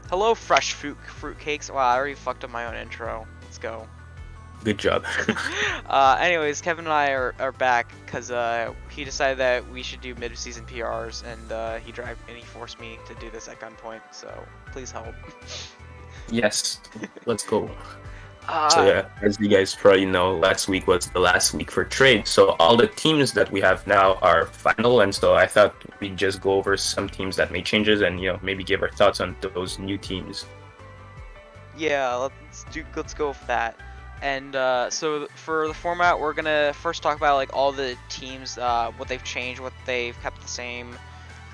Hello, fresh fruitcakes. Wow, I already fucked up my own intro. Let's go. Good job. Anyways, Kevin and I are back because he decided that we should do mid-season PRs, and he forced me to do this at gunpoint. So please help. Yes, let's go. So Uh, yeah, as you guys probably know, last week was the last week for trade. So all the teams that we have now are final, and so I thought we'd just go over some teams that made changes and maybe give our thoughts on those new teams. yeah, let's go with that. And so for the format, we're gonna first talk about like all the teams, what they've changed, what they've kept the same,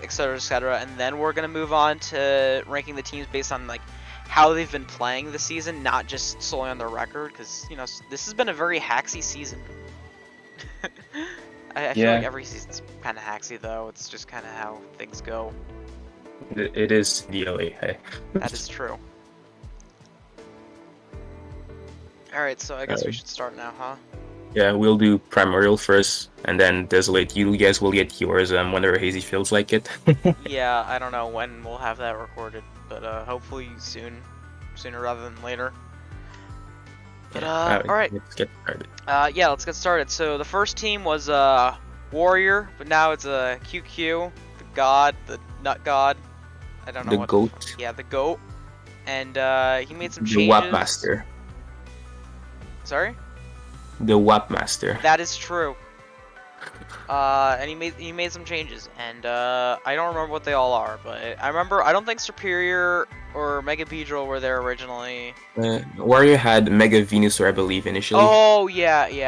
etc., etc., and then we're gonna move on to ranking the teams based on like how they've been playing this season, not just solely on their record, because this has been a very hacksy season. I feel like Yeah, every season's kind of hacksy though. It's just kind of how things go. it is CDLA. Hey. That is true. All right, so I guess we should start now, huh? Yeah, we'll do Primordial first, and then Desolate. You guys will get yours whenever Hazy feels like it. Yeah, I don't know when we'll have that recorded, but hopefully sooner rather than later. But all right. Let's get started. Yeah, let's get started. So the first team was Warrior, but now it's a QQ, the God, the Nut God. I don't know The what. GOAT, Yeah, the Goat, and he made some the WAP changes. Master, Sorry. the WAP Master. That is true. And he made some changes, and I don't remember what they all are, but I remember I don't think Superior or Mega Beedrill were there originally. Warrior had Mega Venusaur, I believe, initially. Oh yeah, he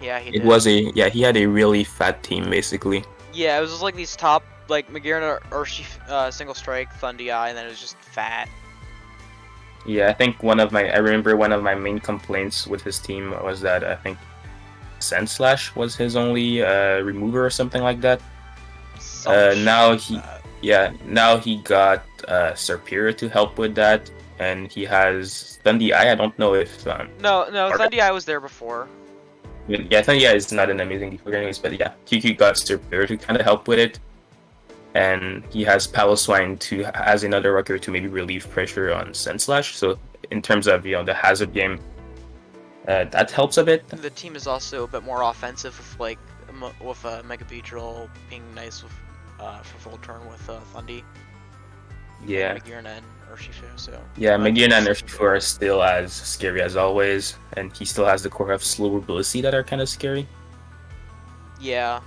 It did. was he had a really fat team, basically. Yeah, it was just like these top, like Megami, Urshi, Single Strike, Thundy-Eye, and then it was just fat. Yeah, I remember one of my main complaints with his team was that I think Sand Slash was his only remover or something like that. Now he got Superior to help with that, and he has Thundy-Eye. I don't know if No, Thundy-Eye was there before. yeah, Thundy-Eye is not an amazing defender anyways, but yeah, QQ got Superior to kind of help with it. And he has Paloswine as another rocker to maybe relieve pressure on Senslash. So in terms of the hazard game, that helps a bit. The team is also a bit more offensive with Mega Beedrill being nice with for full turn with Thundy. Yeah. Megami and Urshifu, so. Yeah, Megami and Urshifu are still as scary as always, and he still has the core of slow ability that are kind of scary. Yeah.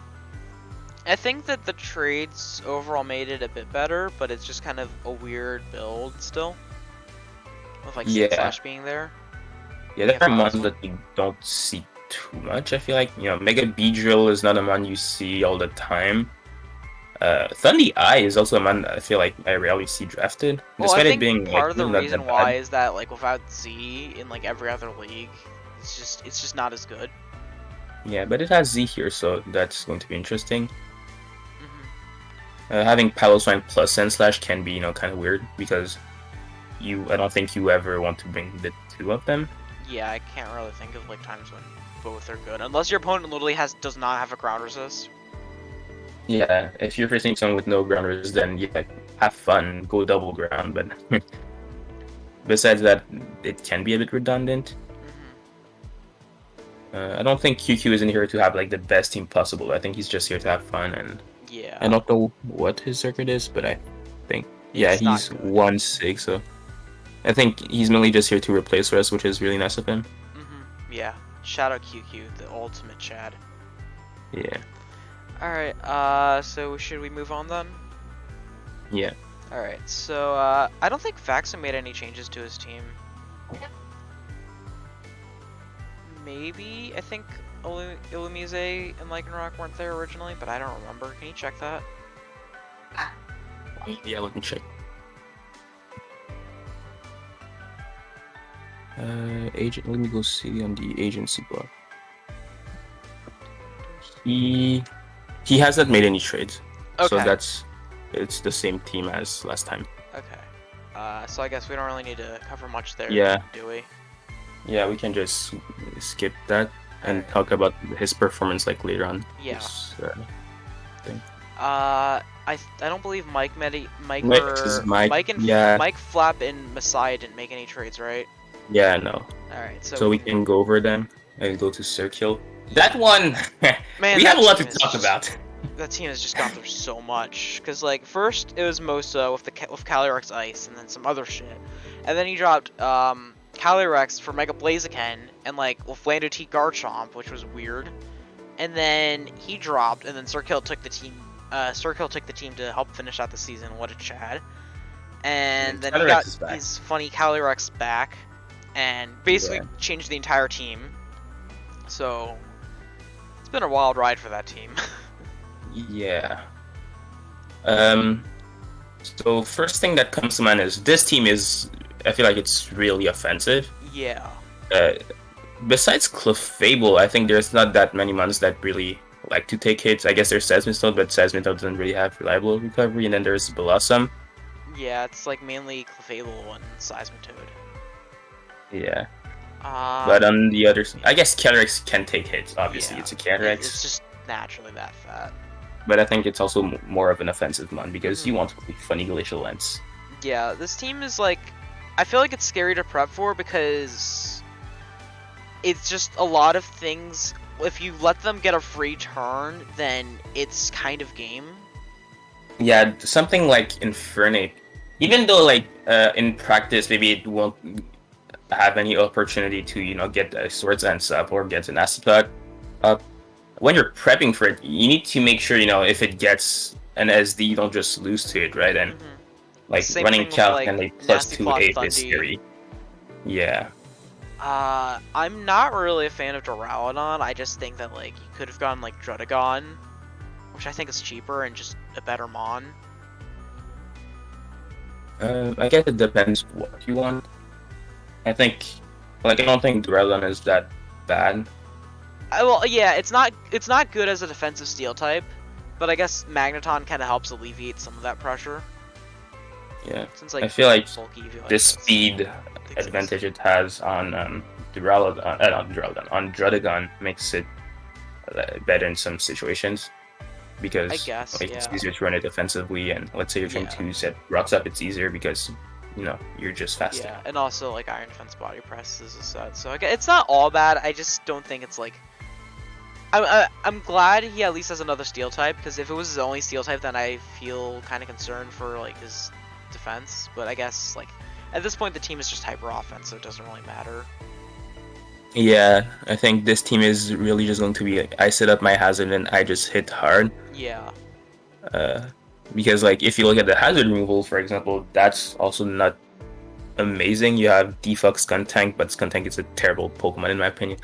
I think that the trades overall made it a bit better, but it's just kind of a weird build still. With like Slash being there. Yeah, there are mons that you don't see too much. I feel like Mega Beedrill is not a mon you see all the time. Thundy-Eye is also a mon I feel like I rarely see drafted. Despite it being part of the reason why is that like without Z in like every other league, it's just not as good. Yeah, but it has Z here, so that's going to be interesting. Having Paloswine plus Senslash can be kind of weird because I don't think you ever want to bring the two of them. Yeah, I can't really think of like times when both are good unless your opponent literally does not have a ground resist. Yeah, if you're facing someone with no ground resist, then yeah, have fun, go double ground. But besides that, it can be a bit redundant. I don't think QQ is in here to have like the best team possible. I think he's just here to have fun, and yeah. I don't know what his record is, but I think he's 1-6. So I think he's mainly just here to replace us, which is really nice of him. Yeah, shout out QQ, the ultimate Chad. Yeah. All right. So should we move on then? Yeah. All right. So I don't think Faxon made any changes to his team. Maybe I think Illumise and Lycanroc weren't there originally, but I don't remember. Can you check that? Yeah, let me check. Agent. Let me go see on the agency block. He hasn't made any trades, so it's the same team as last time. Okay. So I guess we don't really need to cover much there. Yeah. Do we? Yeah, we can just skip that and talk about his performance like later on. Yeah. Thing. I don't believe Mike Which is or my Mike and yeah Mike Flap and Messiah didn't make any trades, right? yeah no. All right, So we can go over them and go to Circle. That one, man, we have that a lot to team is talk just about. that team has just gone through so much. Cause like first it was Mosa with Calyrex Ice and then some other shit, and then he dropped Calyrex for Mega Blaziken and like Lando T Garchomp, which was weird. And then he dropped, and then Circle took the team. Circle took the team to help finish out the season. What a Chad! And then he got his funny Calyrex back, and basically changed the entire team. So it's been a wild ride for that team. Yeah. So first thing that comes to mind is this team is. I feel like it's really offensive. Yeah. Besides Clefable, I think there's not that many mons that really like to take hits. I guess there's Seismitoad, but Seismitoad doesn't really have reliable recovery. And then there's Blossom. Yeah, it's like mainly Clefable and Seismitoad. Yeah. But on the other side, I guess Calyrex can take hits. Obviously, it's a Calyrex. It's just naturally that fat. But I think it's also more of an offensive mon because you want funny glacial lens. Yeah, this team is like, I feel like it's scary to prep for because it's just a lot of things. If you let them get a free turn, then it's kind of game. Yeah, something like Infernape. Even though, like, in practice, maybe it won't have any opportunity to, get a Swords Dance up or get an Acetod up. When you're prepping for it, you need to make sure, if it gets an SD, you don't just lose to it, right? And, running Calc and a +2/8 is scary. Yeah. I'm not really a fan of Duraludon. I just think that, you could have gone, Druddigon, which I think is cheaper and just a better mon. I guess it depends what you want. I think, I don't think Duraludon is that bad. Well, yeah, it's not good as a defensive steel type, but I guess Magneton kind of helps alleviate some of that pressure. Yeah, since, I feel like the speed advantage it has on Druddigon makes it better in some situations because I guess, it's easier to run it defensively, and let's say you're trying to set rocks up, it's easier because you're just faster. Yeah, and also Iron Defense Body Press is a set, so it's not all bad. I just don't think it's I'm glad he at least has another steel type, because if it was his only steel type, then I feel kind of concerned for his defense. But I guess at this point the team is just hyper offense, so it doesn't really matter. Yeah, I think this team is really just going to be I set up my hazard and I just hit hard. Yeah. Because if you look at the hazard removal, for example, that's also not amazing. You have Defog Skuntank, but Skuntank is a terrible Pokemon in my opinion.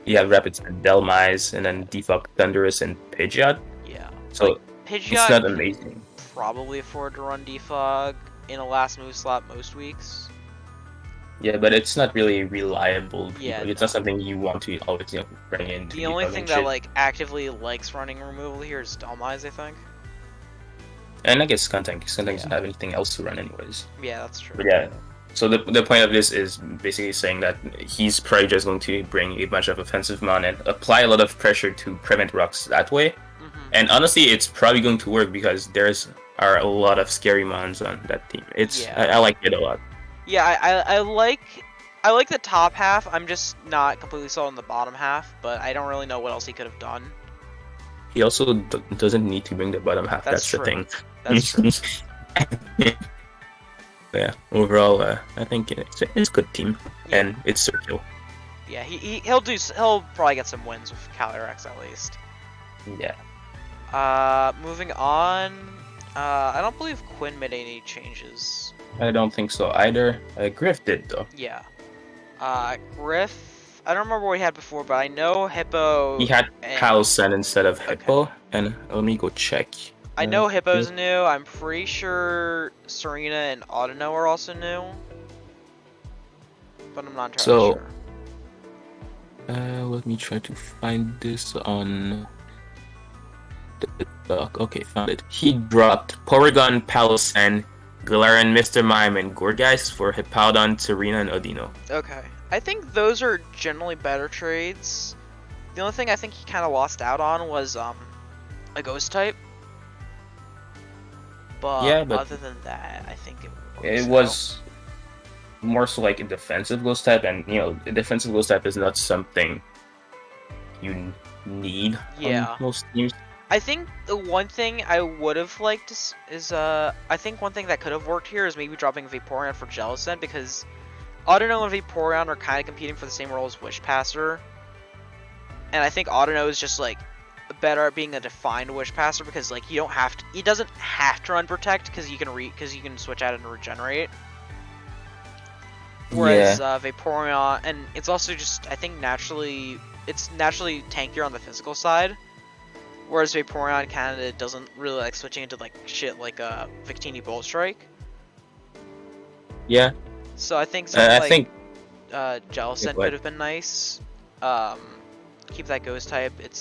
You have Rapid Delmise, and then Defog Thundurus and Pidgeot. Yeah. So Pidgeot it's not amazing. Probably afford to run Defog in a last move slot most weeks. Yeah, but it's not really reliable. Yeah, it's not something you want to always bring in. The only thing that actively likes running removal here is Delmise, I think. And I guess Skuntank doesn't have anything else to run anyways. Yeah, that's true. But yeah, so the point of this is basically saying that he's probably just going to bring a bunch of offensive mon and apply a lot of pressure to prevent rocks that way. And honestly, it's probably going to work because are a lot of scary mons on that team. I like it a lot. Yeah, I like the top half. I'm just not completely sold on the bottom half, but I don't really know what else he could have done. He also doesn't need to bring the bottom half. That's the thing. That's true. Yeah, overall, I think it's a good team, and it's Circle. Yeah, he'll probably get some wins with Calyrex at least. Yeah. Moving on. I don't believe Quinn made any changes. I don't think so either. Griff did though. Yeah. Griff. I don't remember what he had before, but I know Hippo. He had Palsen instead of Hippo, and let me go check. I know Hippo's new. I'm pretty sure Serena and Audino are also new, but I'm not entirely sure. Let me try to find this on the doc. Okay, found it. He dropped Porygon, Palsen, Galarian, Mr. Mime, and Gourgeist for Hippowdon, Serena, and Audino. Okay. I think those are generally better trades. The only thing I think he kind of lost out on was a Ghost type. But Yeah, but other than that, I think it it works out. was more so like a defensive ghost type, and a defensive ghost type is not something you need on Yeah. most teams. I think the one thing I would have liked is I think one thing that could have worked here is maybe dropping Vaporeon for Jellicent, because Audino and Vaporeon are kind of competing for the same role as Wish Passer, and I think Audino is just like better at being a defined Wish Passer, because like you don't have to, he doesn't have to run Protect because you can switch out and regenerate. Whereas Yeah, Vaporeon, and it's also just I think it's naturally tankier on the physical side. Whereas Vaporeon kind of doesn't really like switching into like shit like Victini Bolt Strike. yeah. So I think something I like think Jellicent could have been nice. Um, keep that ghost type. It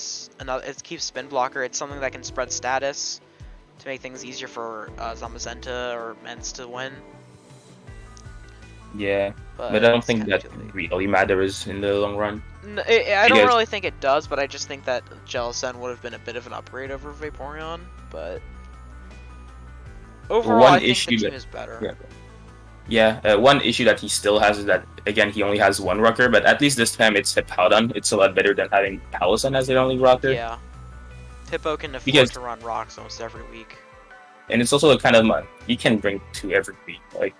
keeps spin blocker. It's something that can spread status to make things easier for Zamazenta or Mens to win. yeah, But but I don't it's think kind of that too late. really matters in the long run. I don't Because really think it does, but I just think that Jellicent would have been a bit of an upgrade over Vaporeon. But overall, one I think the issue team that is better. one issue that he still has is that again he only has one rocker, but at least this time it's Hippowdon. It's a lot better than having Palosan as their only rocker. Yeah. Hippo can afford Because to run rocks almost every week. and it's also a kind of month you can bring two every week. Like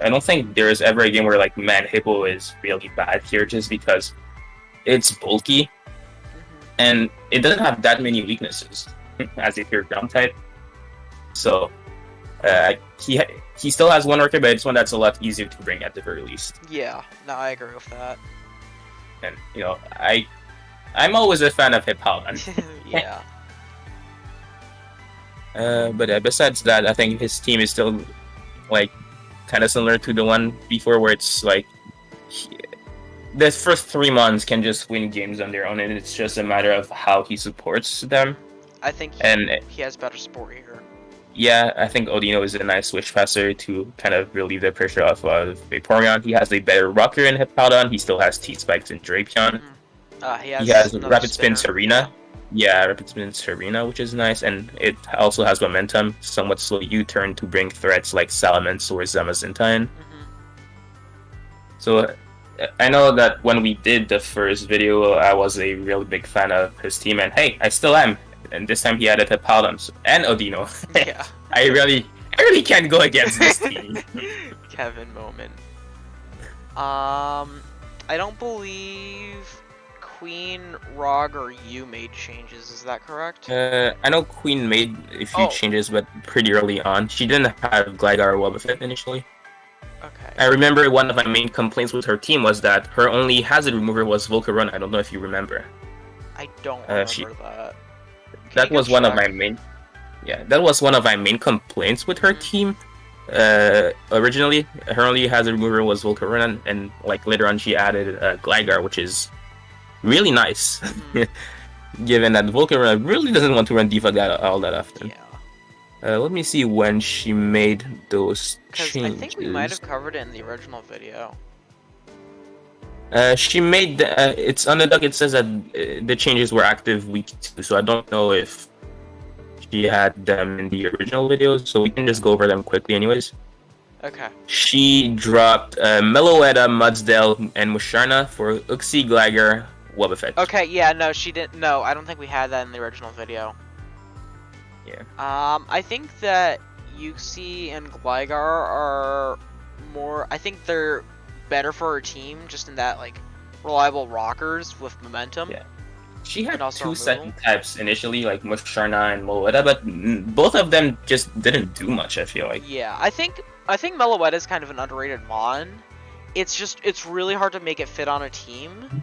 I don't think there is ever a game where like man Hippo is really bad here just because it's bulky and it doesn't have that many weaknesses as a pure ground type. So he still has one rocker, but it's one that's a lot easier to bring at the very least. Yeah, no, I agree with that. And I'm always a fan of Hippowdon. Yeah. But besides that, I think his team is still like kind of similar to the one before, where it's like the first 3 months can just win games on their own, and it's just a matter of how he supports them. I think And he has better support here. yeah, I think Odino is a nice switch passer to kind of relieve the pressure off of Vaporeon. He has a better rocker in Hippowdon. He still has T-Spikes and Drapion. He He has another Rapid Spin spinner. Serena. Yeah, Rapid Spin Serena, which is nice, and it also has momentum, somewhat slow U-turn to bring threats like Salamence or Zamazenta. So I know that when we did the first video, I was a really big fan of his team, and hey, I still am. And this time he added Hippowdon and Odino. Yeah. I really can't go against this team. Kevin moment. I don't believe Queen, Rog, or you made changes. Is that correct? I know Queen made a few changes, but pretty early on. She didn't have Gligar or Wobbuffet initially. Okay. I remember one of my main complaints with her team was that her only hazard remover was Volcarona. I don't know if you remember. I don't remember that. That was one of my main. Yeah, that was one of my main complaints with her team. Originally, her only hazard remover was Volcarona, and like later on, she added Gligar, which is really nice. Given that Volcarona really doesn't want to run defog all that often. Yeah. Let me see when she made those changes. I think we might have covered it in the original video. She made it's on the doc. It says that the changes were active week 2, so I don't know if she had them in the original video. So we can just go over them quickly, anyways. Okay. She dropped Meloetta, Mudsdale, and Musharna for Uxie, Gligar, Wobbuffet. Okay. Yeah. No, she didn't. No, I don't think we had that in the original video. Yeah. I think that Uxie and Gligar are more. I think they're better for her team, just in that like reliable rockers with momentum. Yeah. She had also two removal. second types initially, like Musharna and Meloetta, but both of them just didn't do much, I feel like. Yeah, I think Meloetta is kind of an underrated mon. It's really hard to make it fit on a team,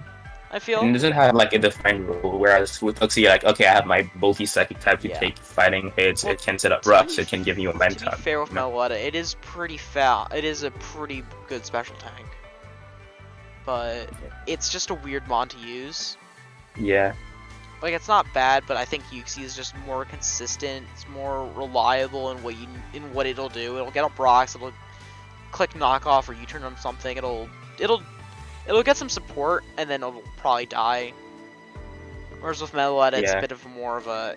I feel. And it doesn't have like a defined role, whereas with Uxie, like, okay, I have my bulky psychic type to take fighting hits, it can set up rocks, it can give you momentum. To be fair with Meloetta, it is pretty fast. It is a pretty good special tank. But it's just a weird mon to use. Yeah. Like, it's not bad, but I think Uxie is just more consistent. It's more reliable in what it'll do. It'll get up rocks. It'll click knockoff or U-turn on something. It'll get some support, and then it'll probably die. Whereas with Meloetta, it's a bit of more of a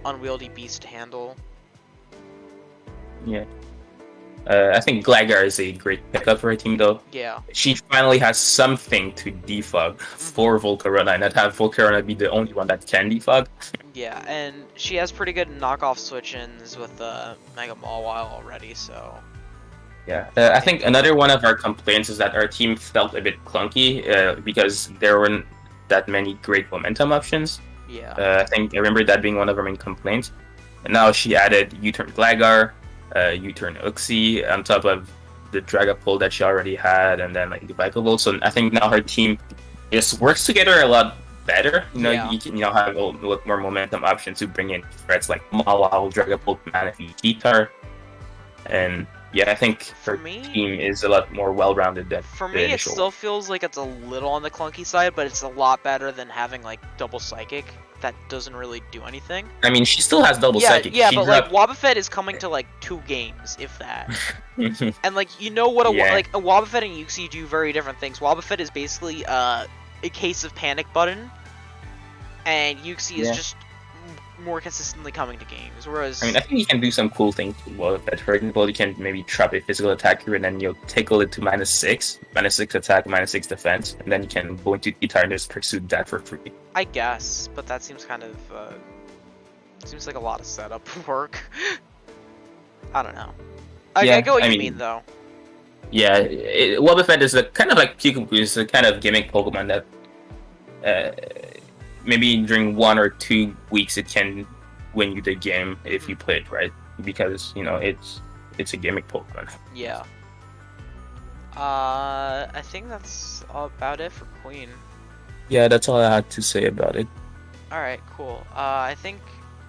unwieldy beast to handle. Yeah. I think Glagar is a great pickup for her team, though. Yeah. She finally has something to defog for Volcarona, and not have Volcarona be the only one that can defog. Yeah, and she has pretty good knockoff switch-ins with Mega Mawile already, so... Yeah, I think another one of our complaints is that our team felt a bit clunky because there weren't that many great momentum options. Yeah. I think I remember that being one of our main complaints. And now she added U-turn Glagar, U-turn Uxie on top of the Dragapult that she already had, and then like the Vikavolt. So I think now her team just works together a lot better. You know, Yeah. you can have a lot more momentum options to bring in threats like Mawile, Dragapult, Manaphy, Guitar, and yeah, I think her team is a lot more well-rounded than For the me, it initial still feels like it's a little on the clunky side, but it's a lot better than having like double Psychic. That doesn't really do anything. I mean, she still has double Psychic. Yeah, she but like Wobbuffet is coming to like 2 games, if that. And like you know what like a Wobbuffet and Uxie do very different things. Wobbuffet is basically a case of panic button, and Uxie is just more consistently coming to games. Whereas I mean, I think you can do some cool things with Wobbuffet. For example, you can maybe trap a physical attacker and then you'll tickle it to -6 attack, -6 defense, and then you can go into guitar and just pursue that for free. I guess, but that seems kind of seems like a lot of setup work. I don't know. I get what you mean though. Yeah, Wobbuffet is a kind of like Pikachu, is a kind of gimmick Pokemon that maybe during 1 or 2 weeks it can win you the game if you play it right, because you know it's a gimmick Pokemon. Yeah. I think that's about it for Queen. Yeah, that's all I had to say about it. All right, cool. I think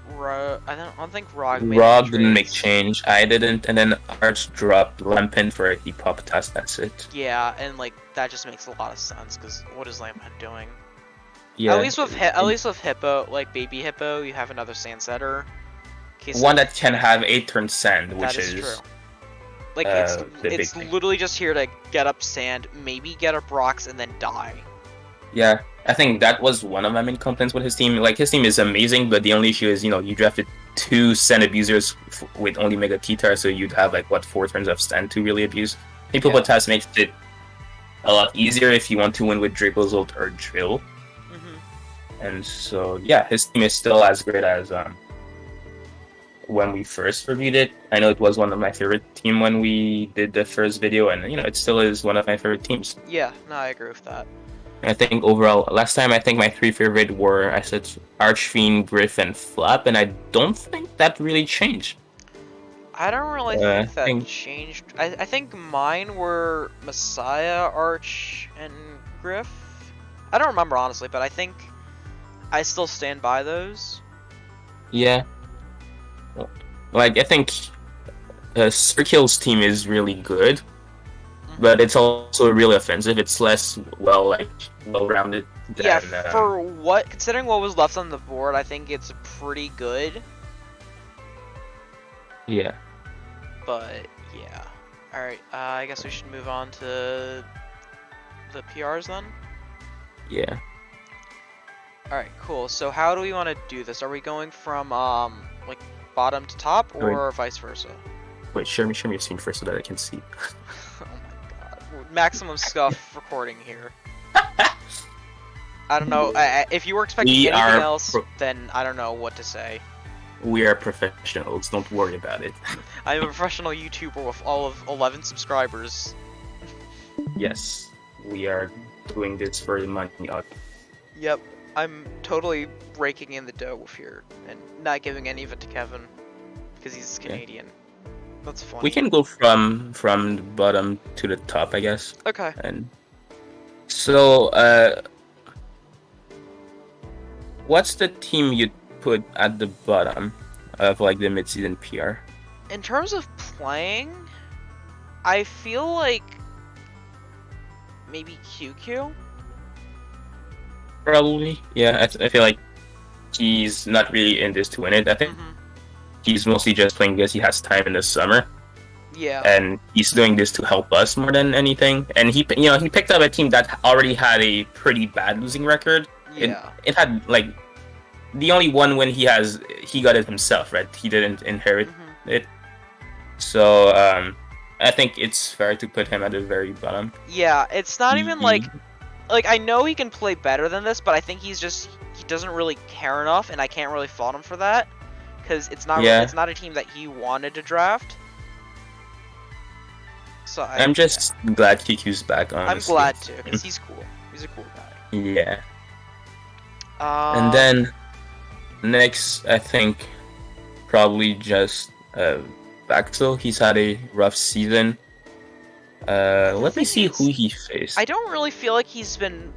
I don't think Rog didn't make change. I didn't, and then Arch dropped Lampent for a Hippo test. That's it. Yeah, and like that just makes a lot of sense because what is Lampent doing? Yeah. At least with Hippo, like Baby Hippo, you have another Sand Setter. One that can have 8-turn Sand, which that is true. Like it's literally just here to get up Sand, maybe get up rocks, and then die. Yeah, I think that was one of my main complaints with his team. Like, his team is amazing, but the only issue is, you know, you drafted 2 Sand abusers with only Mega T-Tar, so you'd have, like, what, 4 turns of Sand to really abuse. Hippo Potas makes it a lot easier if you want to win with Dracozolt or Drill. And so, yeah, his team is still as great as when we first reviewed it. I know it was one of my favorite team when we did the first video, and, you know, it still is one of my favorite teams. Yeah, no, I agree with that. I think overall, last time I think my 3 favorite were, I said Archfiend, Griff, and Flap, and I don't think that really changed. I don't really think that changed. I think mine were Messiah, Arch, and Griff. I don't remember, honestly, but I think I still stand by those. Yeah. Like, I think Circle's team is really good. But it's also really offensive. It's less well-rounded. Yeah, for considering what was left on the board, I think it's pretty good. Yeah. But yeah, all right. I guess we should move on to the PRs then. Yeah. All right, cool. So how do we want to do this? Are we going from like bottom to top, or vice versa? Wait, show me your screen first so that I can see. Maximum scuff recording here. I don't know. If you were expecting anything else, then I don't know what to say. We are professionals. Don't worry about it. I'm a professional YouTuber with all of 11 subscribers. Yes, we are doing this for the money. Yep, I'm totally raking in the dough here and not giving any of it to Kevin because he's Canadian. That's funny. We can go from the bottom to the top, I guess. Okay. And so, what's the team you'd put at the bottom of like the mid-season PR? In terms of playing, I feel like maybe QQ. Probably, yeah. I feel like he's not really in this to win it. I think. He's mostly just playing because he has time in the summer. Yeah. And he's doing this to help us more than anything. And he picked up a team that already had a pretty bad losing record. Yeah. It had like the only one win he got it himself, right? He didn't inherit it. So I think it's fair to put him at the very bottom. Yeah, it's not even He, like I know he can play better than this, but I think he doesn't really care enough, and I can't really fault him for that because it's not a team that he wanted to draft. So I'm just glad Kiku's back, honestly. I'm glad too, because he's cool. He's a cool guy. Yeah. And then next, I think probably just Baxel. He's had a rough season. Let me see who he faced. I don't really feel like he's been.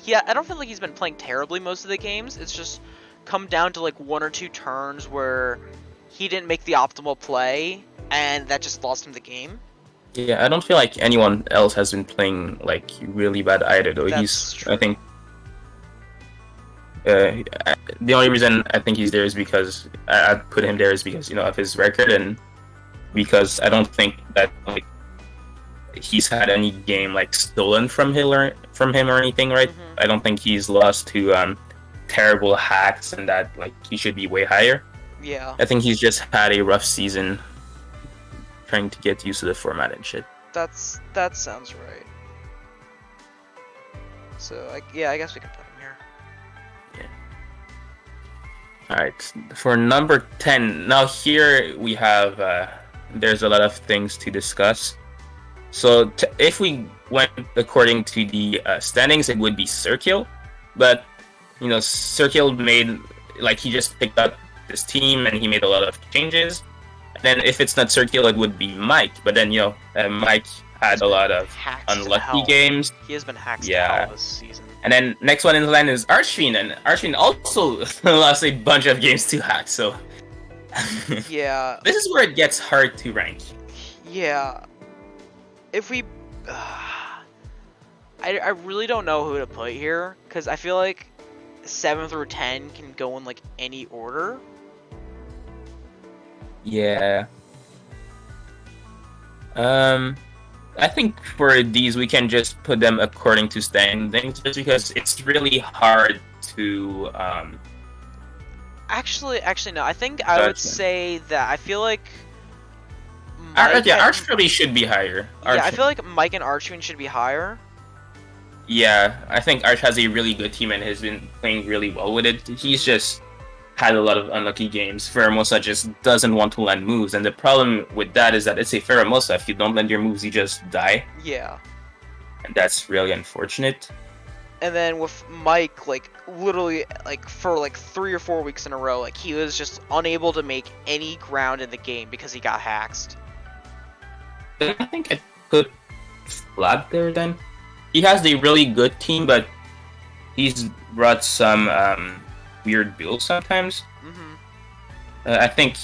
Yeah, I don't feel like he's been playing terribly most of the games. It's just come down to like 1 or 2 turns where he didn't make the optimal play, and that just lost him the game. Yeah, I don't feel like anyone else has been playing like really bad either, though. That's true. I think the only reason I think he's there is because I'd put him there is because of his record, and because I don't think that like he's had any game like stolen from him or anything, right? Mm-hmm. I don't think he's lost to terrible hacks and that like he should be way higher. Yeah. I think he's just had a rough season trying to get used to the format and shit. That sounds right. So I guess we can put him here. Yeah. Alright, for number 10, now here we have there's a lot of things to discuss. So if we went according to the standings, it would be Circle, but Circle made like he just picked up this team and he made a lot of changes. And then if it's not Circle, it would be Mike. But then Mike had a lot of unlucky games. He has been hacked to hell this season. And then next one in the line is Archfiend, and Archfiend also lost a bunch of games to hack. So yeah, this is where it gets hard to rank. Yeah. If we, I really don't know who to put here because I feel like 7 through 10 can go in like any order. Yeah. I think for these we can just put them according to standings, just because it's really hard to Actually, no. I think I would say that I feel like. Arch probably should be higher. I feel like Mike and Archfiend should be higher. Yeah, I think Arch has a really good team and has been playing really well with it. He's just had a lot of unlucky games. Pheromosa just doesn't want to land moves, and the problem with that is that it's a Pheromosa. If you don't land your moves, you just die. Yeah. And that's really unfortunate. And then with Mike, like, literally, like, for, like, 3 or 4 weeks in a row, like, he was just unable to make any ground in the game because he got hacked. I think I put Flab there then. He has a really good team, but he's brought some weird builds sometimes. Mm-hmm. I think,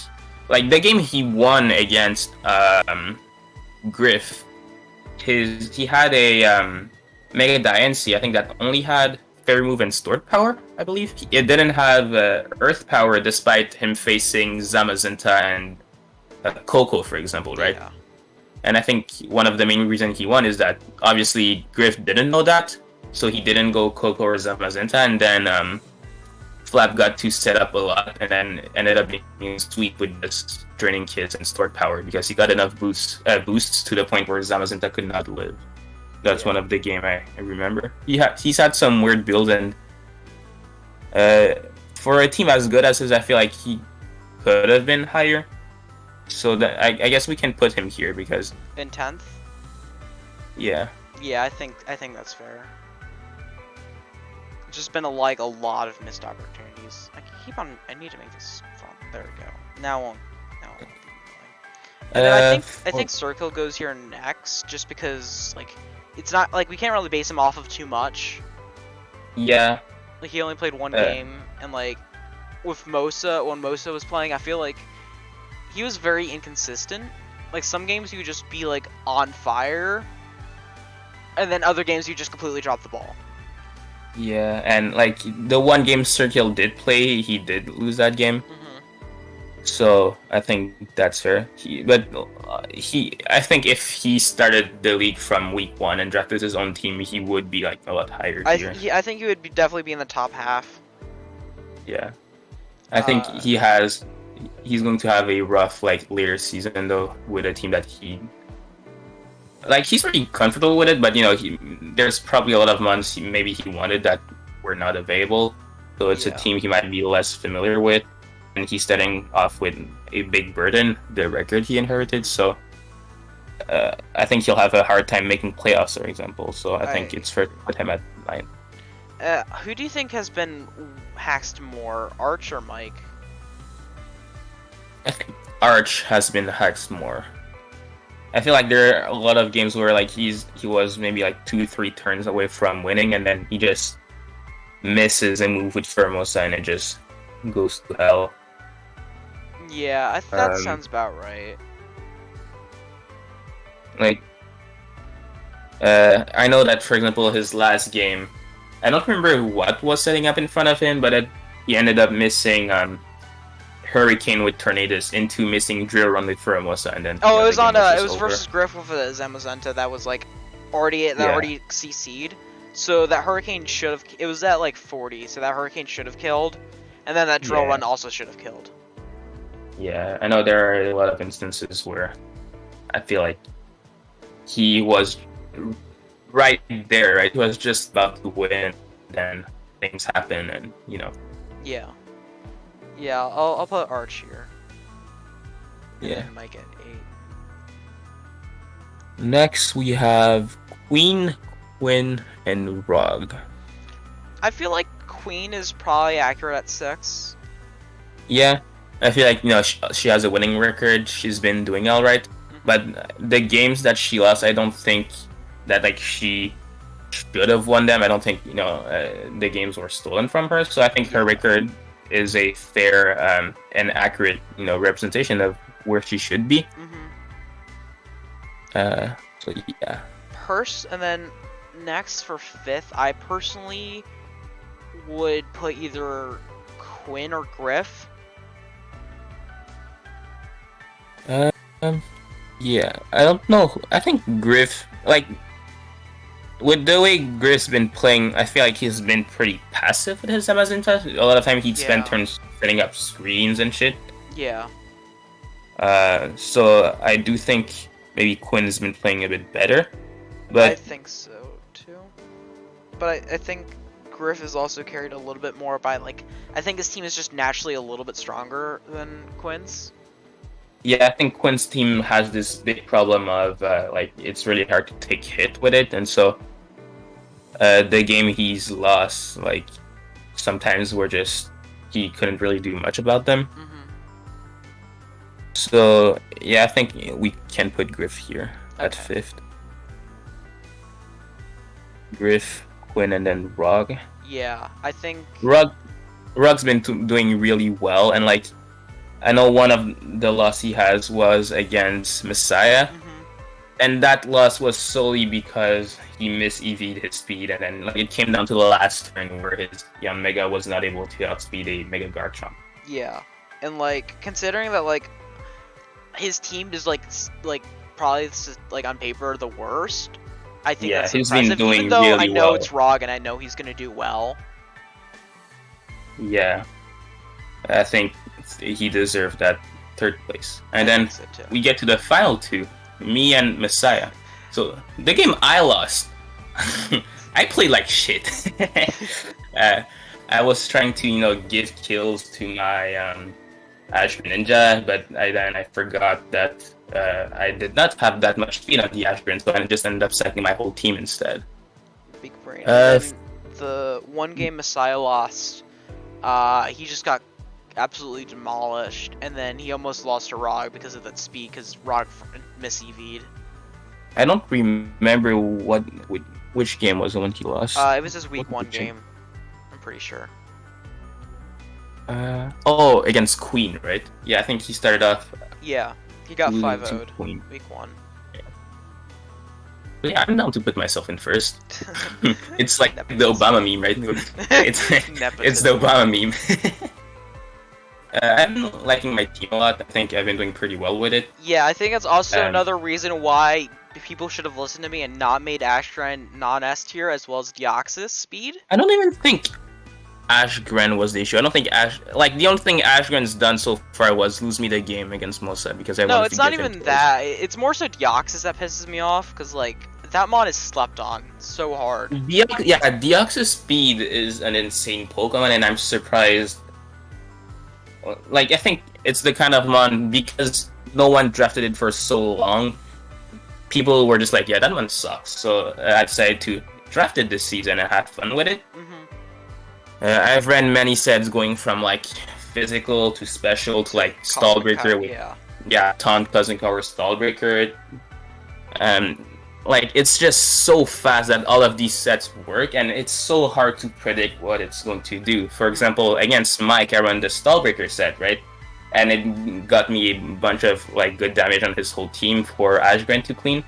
like, the game he won against Griff, he had a Mega Diancie, I think that only had Fairy Move and Stored Power, I believe. It didn't have Earth Power despite him facing Zamazenta and Coco, for example, right? Yeah. And I think one of the main reasons he won is that obviously Griff didn't know that, so he didn't go Coco or Zamazenta, and then Flap got to set up a lot, and then ended up being sweet with just draining kits and stored power because he got enough boosts to the point where Zamazenta could not live. That's one of the game I remember. He's had some weird builds, and for a team as good as his, I feel like he could have been higher. So that I guess we can put him here because in 10th. Yeah. Yeah, I think that's fair. It's just been a lot of missed opportunities. I need to make this fun. There we go. Now it won't be annoying. And then I think Circle goes here next, just because like it's not like we can't really base him off of too much. Yeah. Like he only played one game, and like with Mosa, when Mosa was playing, I feel like he was very inconsistent. Like some games he would just be like on fire, and then other games you just completely drop the ball. Yeah, and like the one game Circle did play, he did lose that game. Mm-hmm. So I think that's fair. I think if he started the league from week 1 and drafted his own team, he would be like a lot higher here. I think he would definitely be in the top half. Yeah, I think he has he's going to have a rough like later season though with a team that he's pretty comfortable with it, but there's probably a lot of months maybe he wanted that were not available. So it's a team he might be less familiar with, and he's starting off with a big burden, the record he inherited. So I think he'll have a hard time making playoffs, for example. So I think it's fair to put him at 9. Who do you think has been haxed more, Arch or Mike? I think Arch has been haxed more. I feel like there are a lot of games where like he was maybe like 2-3 turns away from winning, and then he just misses a move with Formosa and it just goes to hell. Yeah, that sounds about right. Like, I know that, for example, his last game, I don't remember what was setting up in front of him, but he ended up missing Hurricane with Tornadoes into missing Drill Run with Formosa, and then it was versus Griff with a Zamazenta that was like already CC'd. So that Hurricane should have. It was at like 40, so that Hurricane should have killed, and then that Drill Run also should have killed. Yeah, I know there are a lot of instances where I feel like he was right there, right? He was just about to win, then things happen, and Yeah. Yeah, I'll put Arch here. Yeah. And Mike at 8. Next we have Queen, Quinn, and Rog. I feel like Queen is probably accurate at 6. Yeah, I feel like she has a winning record. She's been doing all right, but the games that she lost, I don't think that like she should have won them. I don't think the games were stolen from her. So I think her record is a fair and accurate representation of where she should be. So yeah. And then next for 5th, I personally would put either Quinn or Griff. Yeah, I don't know. I think Griff, like, with the way Griff's been playing, I feel like he's been pretty passive with his Amazon Fest. A lot of time he'd spend turns setting up screens and shit. Yeah. So I do think maybe Quinn's been playing a bit better. But I think so too. But I think Griff is also carried a little bit more by I think his team is just naturally a little bit stronger than Quinn's. Yeah, I think Quinn's team has this big problem of it's really hard to take hit with it, and so the game he's lost, sometimes he couldn't really do much about them. So yeah, I think we can put Griff here at 5th. Griff, Quinn, and then Rog. Yeah, I think Rog's been doing really well, and I know one of the loss he has was against Messiah, and that loss was solely because he mis-EV'd his speed, and then it came down to the last turn where his young Mega was not able to outspeed a Mega Garchomp. Yeah, and considering that his team is probably on paper the worst, I think that's he's impressive. been doing even though really I know well. It's Rog and I know he's gonna do well. Yeah, I think he deserved that 3rd place. And then we get to the final 2, me and Messiah. So the game I lost, I played like shit. I was trying to give kills to my Azure Ninja, but I forgot that I did not have that much speed on the Azure, so I just ended up sacking my whole team instead. Big brain. The one game Messiah lost, he just got absolutely demolished, and then he almost lost to Rog because of that speed, because Rog mis-EV'd. I don't remember which game was the one he lost. It was his week 1 game. I'm pretty sure. Against Queen, right? Yeah, I think he started off. Yeah, he got 5-0'd week 1. Yeah, I'm down to put myself in first. It's like the Obama meme, right? It's the Obama meme. I've been liking my team a lot. I think I've been doing pretty well with it. Yeah, I think that's also another reason why people should have listened to me and not made Astra non-S tier as well as Deoxys speed. I don't even think Ashgren was the issue. I don't think the only thing Ashgren's done so far was lose me the game against Mosa because I No, wanted it's to not give him even kills. that. It's more so Deoxys that pisses me off, because, like, that mod is slept on so hard. Deoxys speed is an insane Pokemon, and I'm surprised. Like, I think it's the kind of mon, because no one drafted it for so long, people were just like, yeah, that one sucks. So I decided to draft it this season and have fun with it. I've ran many sets going from like physical to special to like stall breaker with taunt, cousin cover, stall breaker. Like, it's just so fast that all of these sets work, and it's so hard to predict what it's going to do. For example, against Mike, I run the Stallbreaker set, right? And it got me a bunch of like good damage on his whole team for Ashgren to clean.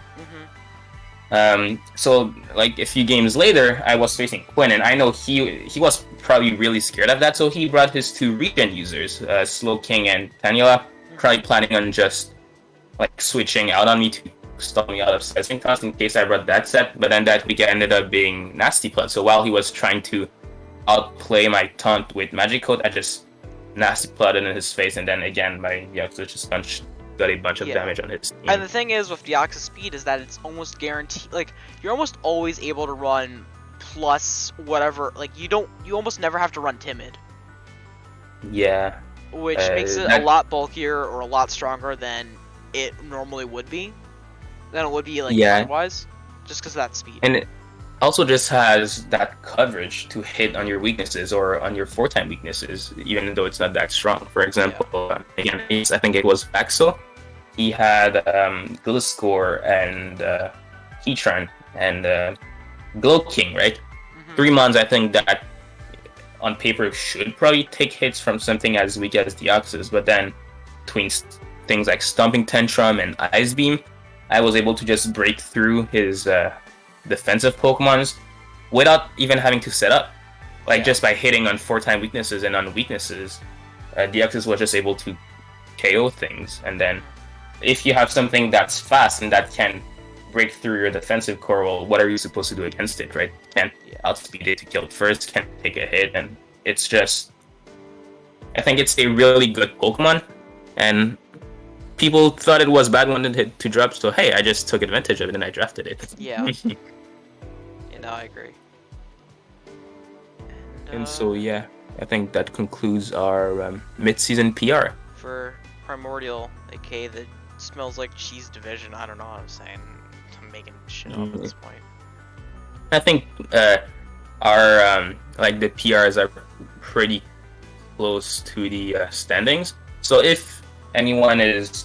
So like a few games later, I was facing Kvn, and I know he was probably really scared of that, so he brought his two regen users, Slow King and Tanula, probably planning on just like switching out on me to stop me out of Seismic Toss in case I brought that set, but then that week it ended up being Nasty Plot. So while he was trying to outplay my taunt with Magic Coat, I just Nasty Plotted in his face, and then again my Deoxys Punch got a bunch of damage on his team. And the thing is with Deoxys speed is that it's almost guaranteed, like, you're almost always able to run plus whatever, like, you almost never have to run Timid. Yeah. Which makes it a lot bulkier or a lot stronger than it normally would be. Than it would be, like, otherwise, just because of that speed. And it also just has that coverage to hit on your weaknesses or on your 4-time weaknesses, even though it's not that strong. For example, again, I think it was Baxo. He had Gliscor and Heatran and Glow King, right? 3 mons, I think, that on paper should probably take hits from something as weak as Deoxys, but then between things like Stomping Tantrum and Ice Beam, I was able to just break through his defensive Pokemons without even having to set up. Like, just by hitting on 4-time weaknesses and on weaknesses, Deoxys was just able to KO things. And then, if you have something that's fast and that can break through your defensive core, well, what are you supposed to do against it, right? Can't outspeed it to kill it first, can't take a hit, and it's just... I think it's a really good Pokemon, and people thought it was bad when it hit to drop, so hey, I just took advantage of it and I drafted it. Yeah. I agree. And so, yeah, I think that concludes our mid-season PR. For Primordial, aka the smells like cheese division, I don't know what I'm saying. I'm making shit up at this point. I think our, like, the PRs are pretty close to the standings. So if anyone is,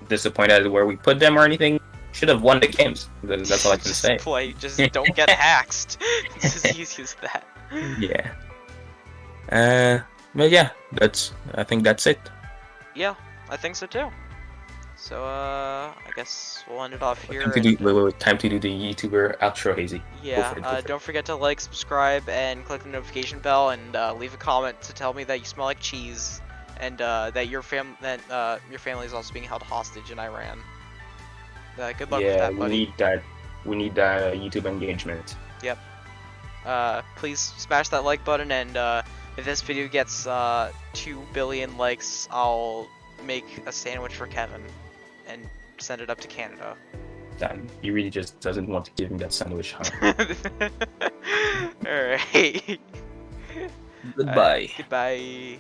disappointed at where we put them or anything, should have won the games. That's all I can say. Just don't get hacked. It's as easy as that. Yeah. But yeah, I think that's it. Yeah, I think so too. So I guess we'll end it off here. Time to do the YouTuber outro, Hazy. Yeah. Don't forget to like, subscribe, and click the notification bell, and leave a comment to tell me that you smell like cheese, and that your family is also being held hostage in Iran. Good luck with that, buddy. We need that YouTube engagement. Yep. Please smash that like button, and if this video gets 2 billion likes, I'll make a sandwich for Kevin and send it up to Canada. Damn, he really just doesn't want to give me that sandwich, huh? Alright. Goodbye. Goodbye.